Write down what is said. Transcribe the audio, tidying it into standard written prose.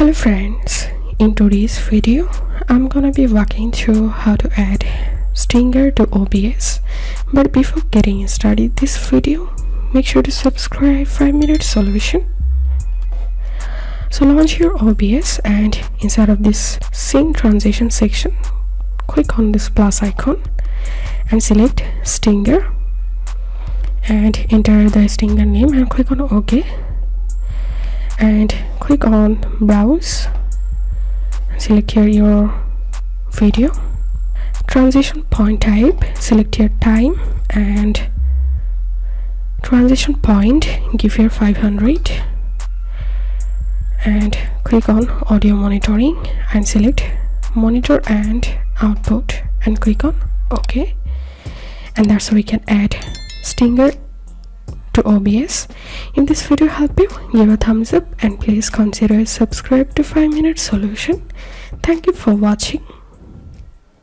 Hello friends, in today's video I'm gonna be walking through how to add stinger to OBS. But before getting started this video, make sure to subscribe 5-minute solution. So launch your OBS and inside of this scene transition section, click on this plus icon and select stinger and enter the stinger name and click on OK. And click on browse, select here your video, transition point type, select your time and transition point, give here 500 and click on audio monitoring and select monitor and output and click on OK. And that's how we can add stinger to OBS. If this video helped you, give a thumbs up and please consider subscribe to 5-minute solution. Thank you for watching.